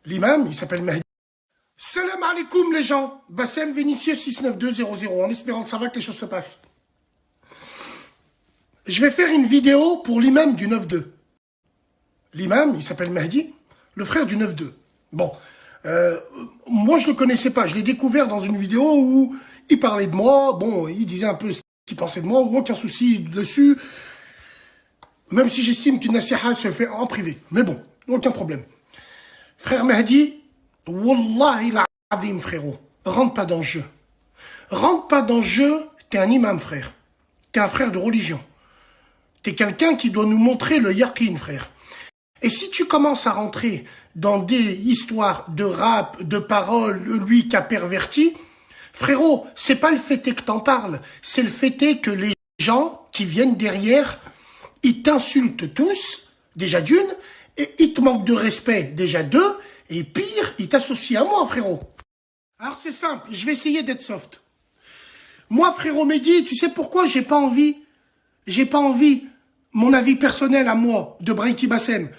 L'imam, il s'appelle Mahdi. Salam alaikum les gens. Bassem Vénitieux 69200, en espérant que ça va, que les choses se passent. Je vais faire une vidéo pour l'imam du 9-2. L'imam, il s'appelle Mahdi, le frère du 9-2. Bon, moi je le connaissais pas, je l'ai découvert dans une vidéo où il parlait de moi, bon, il disait un peu ce qu'il pensait de moi, aucun souci dessus, même si j'estime qu'une nasiha se fait en privé. Mais bon, aucun problème. Frère Mahdi, Wallahi l'azim frérot, rentre pas dans le jeu. Rentre pas dans le jeu, t'es un imam frère. T'es un frère de religion. T'es quelqu'un qui doit nous montrer le yaqin frère. Et si tu commences à rentrer dans des histoires de rap, de paroles, lui qui a perverti, frérot, c'est pas le fait que t'en parles, c'est le fait que les gens qui viennent derrière, ils t'insultent tous, déjà d'une, et ils te manquent de respect, déjà deux, et pire, ils t'associent à moi, frérot. Alors c'est simple, je vais essayer d'être soft. Moi, frérot Mehdi, tu sais pourquoi j'ai pas envie, mon avis personnel à moi, de Brahiki Bassem,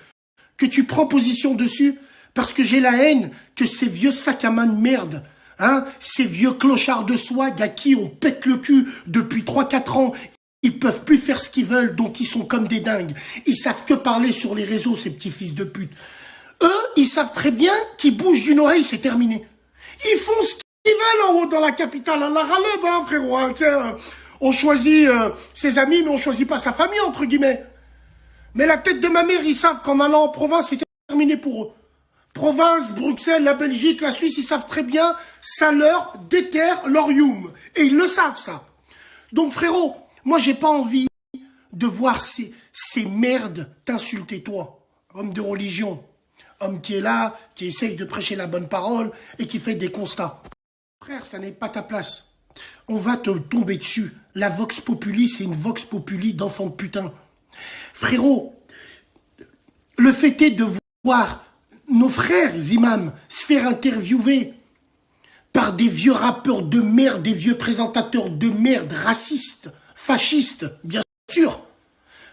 que tu prends position dessus, parce que j'ai la haine que ces vieux sacs à main de merde, hein, ces vieux clochards de swag à qui on pète le cul depuis 3-4 ans, ils peuvent plus faire ce qu'ils veulent, donc ils sont comme des dingues. Ils savent que parler sur les réseaux, ces petits fils de pute. Eux, ils savent très bien qu'ils bougent d'une oreille, c'est terminé. Ils font ce qu'ils veulent en haut dans la capitale, à la raleb, hein, frérot. Hein, on choisit ses amis, mais on choisit pas sa famille, entre guillemets. Mais la tête de ma mère, ils savent qu'en allant en province, c'est terminé pour eux. Province, Bruxelles, la Belgique, la Suisse, ils savent très bien, ça leur déterre leur youm. Et ils le savent, ça. Donc, frérot, moi, j'ai pas envie de voir ces merdes t'insulter, toi. Homme de religion. Homme qui est là, qui essaye de prêcher la bonne parole et qui fait des constats. Frère, ça n'est pas ta place. On va te tomber dessus. La vox populi, c'est une vox populi d'enfant de putain. Frérot, le fait est de voir nos frères imams se faire interviewer par des vieux rappeurs de merde, des vieux présentateurs de merde, racistes, fascistes, bien sûr.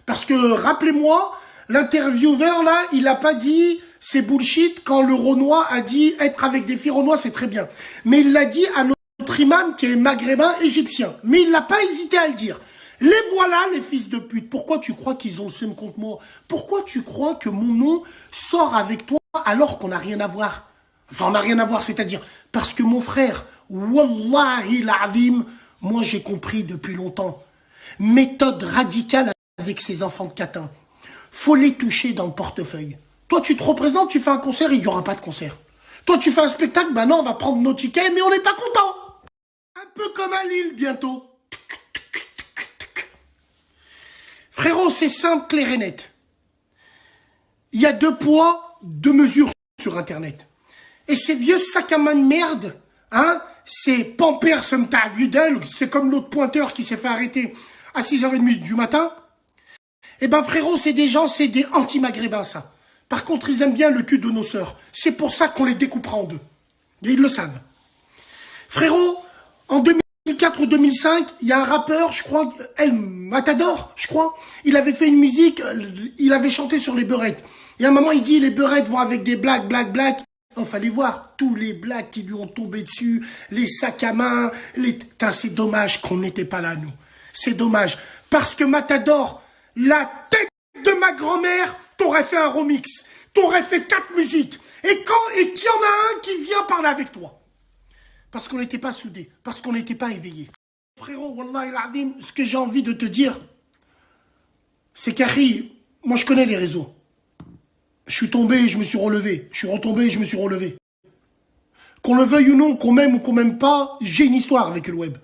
Parce que, rappelez-moi, l'intervieweur, là, il n'a pas dit c'est bullshit quand le Renoir a dit être avec des filles Renois, c'est très bien. Mais il l'a dit à notre imam qui est maghrébin égyptien. Mais il n'a pas hésité à le dire. Les voilà, les fils de pute. Pourquoi tu crois qu'ils ont le seum contre moi? Pourquoi tu crois que mon nom sort avec toi alors qu'on n'a rien à voir? Enfin, on n'a rien à voir, c'est-à-dire, parce que mon frère, Wallahi l'azim, moi j'ai compris depuis longtemps. Méthode radicale avec ces enfants de catin. Faut les toucher dans le portefeuille. Toi, tu te représentes, tu fais un concert, il n'y aura pas de concert. Toi, tu fais un spectacle, ben non, on va prendre nos tickets, mais on n'est pas content. Un peu comme à Lille, bientôt. Frérot, c'est simple, clair et net. Il y a 2 poids, 2 mesures sur Internet. Et ces vieux sacs à main de merde, hein, c'est Pampers, c'est comme l'autre pointeur qui s'est fait arrêter à 6h30 du matin. Eh ben frérot, c'est des gens, c'est des anti-maghrébins, ça. Par contre, ils aiment bien le cul de nos sœurs. C'est pour ça qu'on les découpera en 2. Et ils le savent. Frérot, en 2004 ou 2005, il y a un rappeur, je crois, El Matador, je crois. Il avait fait une musique, il avait chanté sur les beurettes. Et à un moment, il dit, les beurettes vont avec des blagues. Oh, fallait voir tous les blagues qui lui ont tombé dessus, les sacs à main, c'est dommage qu'on n'était pas là, nous. C'est dommage. Parce que Matador, la tête de ma grand-mère, t'aurais fait un remix. T'aurais fait 4 musiques. Et qu'il y en a un qui vient parler avec toi. Parce qu'on n'était pas soudés. Parce qu'on n'était pas éveillés. Frérot, Wallahi l'azim, ce que j'ai envie de te dire, c'est qu'Ari, moi je connais les réseaux. Je suis tombé, je me suis relevé. Je suis retombé, je me suis relevé. Qu'on le veuille ou non, qu'on m'aime ou qu'on m'aime pas, j'ai une histoire avec le web.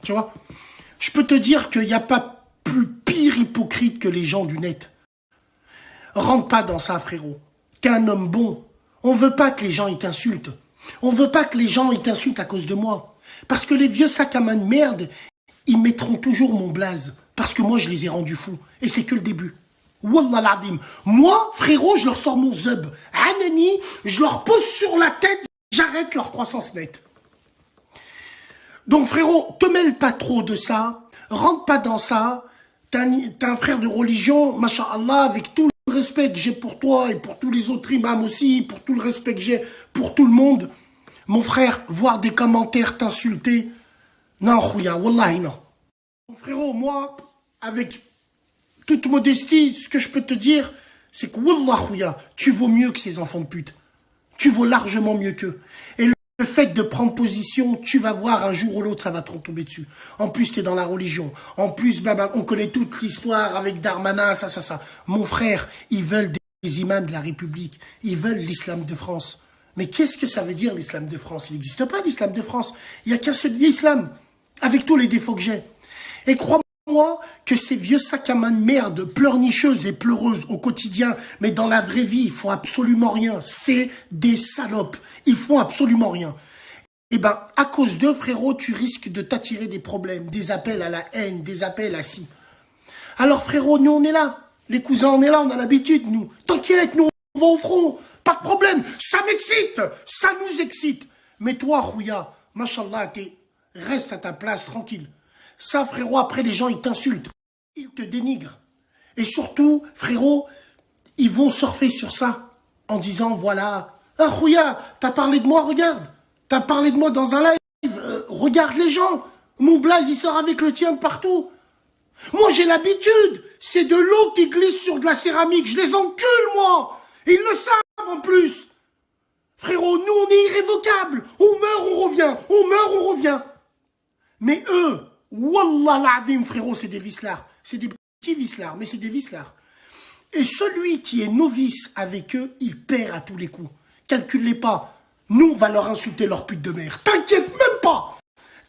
Tu vois? Je peux te dire qu'il n'y a pas plus pire hypocrite que les gens du net. Rentre pas dans ça, frérot. T'es un homme bon. On veut pas que les gens ils t'insultent. On veut pas que les gens ils t'insultent à cause de moi. Parce que les vieux sacs à main de merde, ils mettront toujours mon blaze. Parce que moi, je les ai rendus fous. Et c'est que le début. Wallah l'azim. Moi, frérot, je leur sors mon zub. Anani, je leur pose sur la tête, j'arrête leur croissance nette. Donc, frérot, te mêle pas trop de ça. Rentre pas dans ça. T'as un frère de religion, masha'Allah, avec tout le respect que j'ai pour toi et pour tous les autres imams aussi, pour tout le respect que j'ai pour tout le monde, mon frère, voir des commentaires t'insulter, non, Khouya, wallahi, non. Mon frérot, moi, avec toute modestie, ce que je peux te dire, c'est que, wallah, Khouya, tu vaux mieux que ces enfants de pute. Tu vaux largement mieux qu'eux. Et le fait de prendre position, tu vas voir un jour ou l'autre, ça va te retomber dessus. En plus, tu es dans la religion. En plus, on connaît toute l'histoire avec Darmanin, ça. Mon frère, ils veulent des imams de la République. Ils veulent l'islam de France. Mais qu'est-ce que ça veut dire l'islam de France? Il n'existe pas l'islam de France. Il n'y a qu'un seul islam, avec tous les défauts que j'ai. Et crois-moi que ces vieux sacs à main de merde, pleurnicheuses et pleureuses au quotidien, mais dans la vraie vie, ils font absolument rien. C'est des salopes. Ils font absolument rien. Eh ben, à cause d'eux, frérot, tu risques de t'attirer des problèmes, des appels à la haine, des appels à si. Alors, frérot, nous, on est là. Les cousins, on est là, on a l'habitude, nous. T'inquiète, nous, on va au front. Pas de problème. Ça m'excite. Ça nous excite. Mais toi, Khouya, machallah, reste à ta place, tranquille. Ça, frérot, après, les gens, ils t'insultent. Ils te dénigrent. Et surtout, frérot, ils vont surfer sur ça en disant, voilà, ah, Khouya, t'as parlé de moi, regarde. T'as parlé de moi dans un live. Regarde les gens. Mon blaze, il sort avec le tien de partout. Moi, j'ai l'habitude. C'est de l'eau qui glisse sur de la céramique. Je les encule, moi. Ils le savent, en plus. Frérot, nous, on est irrévocables. On meurt, on revient. On meurt, on revient. Mais eux, wallah l'azim, frérot, c'est des vislards. C'est des petits vislards, mais c'est des vislards. Et celui qui est novice avec eux, il perd à tous les coups. Calcule-les pas. Nous, on va leur insulter leur pute de mère. T'inquiète même pas.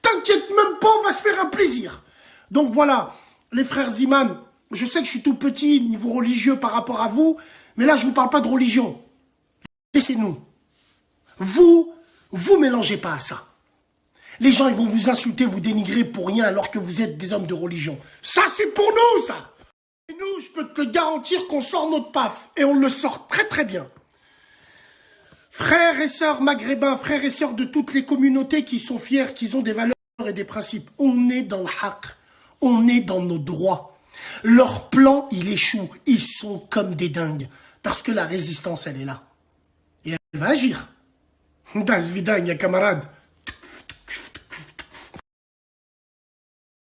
T'inquiète même pas, on va se faire un plaisir. Donc voilà, les frères imams, je sais que je suis tout petit niveau religieux par rapport à vous, mais là, je ne vous parle pas de religion. Laissez-nous. Vous mélangez pas à ça. Les gens, ils vont vous insulter, vous dénigrer pour rien alors que vous êtes des hommes de religion. Ça, c'est pour nous, ça. Et nous, je peux te le garantir qu'on sort notre paf. Et on le sort très, très bien. Frères et sœurs maghrébins, frères et sœurs de toutes les communautés qui sont fiers, qui ont des valeurs et des principes, on est dans le haqq. On est dans nos droits. Leur plan, il échoue. Ils sont comme des dingues. Parce que la résistance, elle est là. Et elle va agir. Das vidang, ya camarade.